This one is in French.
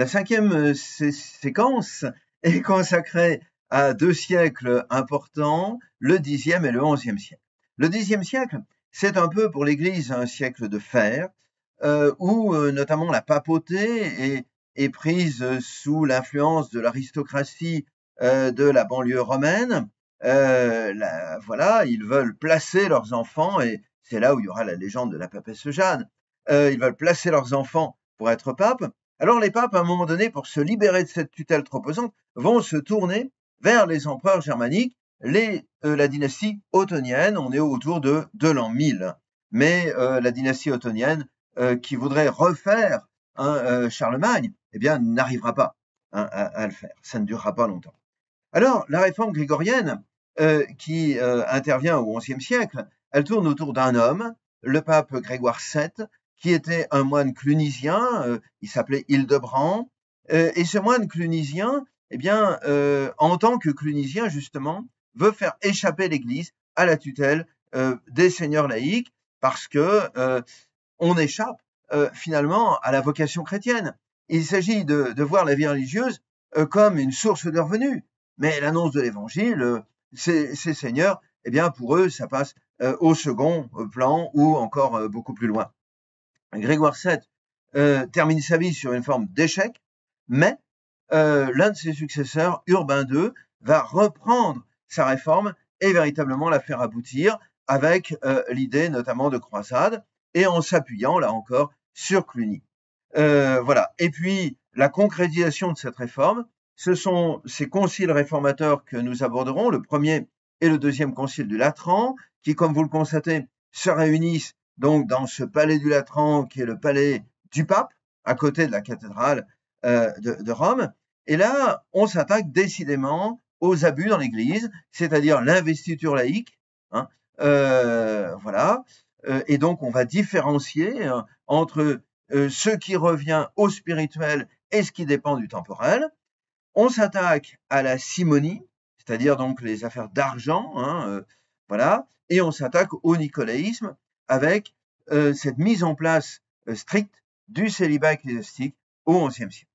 La cinquième séquence est consacrée à deux siècles importants, le Xe et le XIe siècle. Le Xe siècle, c'est un peu pour l'Église un siècle de fer, où notamment la papauté est prise sous l'influence de l'aristocratie de la banlieue romaine. Voilà, ils veulent placer leurs enfants, et c'est là où il y aura la légende de la papesse Jeanne. Ils veulent placer leurs enfants pour être papes. Alors les papes, à un moment donné, pour se libérer de cette tutelle trop pesante, vont se tourner vers les empereurs germaniques, la dynastie ottonienne. On est autour de l'an 1000. Mais la dynastie ottonienne, qui voudrait refaire Charlemagne, eh bien, n'arrivera pas à le faire. Ça ne durera pas longtemps. Alors, la réforme grégorienne, qui intervient au XIe siècle, elle tourne autour d'un homme, le pape Grégoire VII, qui était un moine clunisien, il s'appelait Hildebrand, et ce moine clunisien, eh bien, en tant que clunisien, justement, veut faire échapper l'Église à la tutelle des seigneurs laïcs, parce que on échappe finalement à la vocation chrétienne. Il s'agit de voir la vie religieuse comme une source de revenus. Mais l'annonce de l'évangile, ces seigneurs, eh bien, pour eux, ça passe au second plan ou encore beaucoup plus loin. Grégoire VII termine sa vie sur une forme d'échec, mais l'un de ses successeurs, Urbain II, va reprendre sa réforme et véritablement la faire aboutir avec l'idée notamment de croisade et en s'appuyant, là encore, sur Cluny. Voilà. Et puis, la concrétisation de cette réforme, ce sont ces conciles réformateurs que nous aborderons, le premier et le deuxième concile du Latran, qui, comme vous le constatez, se réunissent donc dans ce palais du Latran, qui est le palais du pape, à côté de la cathédrale de Rome. Et là, on s'attaque décidément aux abus dans l'Église, c'est-à-dire l'investiture laïque, hein, voilà. Et donc, on va différencier entre ce qui revient au spirituel et ce qui dépend du temporel. On s'attaque à la simonie, c'est-à-dire donc les affaires d'argent, hein, voilà, et on s'attaque au nicolaïsme avec cette mise en place stricte du célibat ecclésiastique au XIe siècle.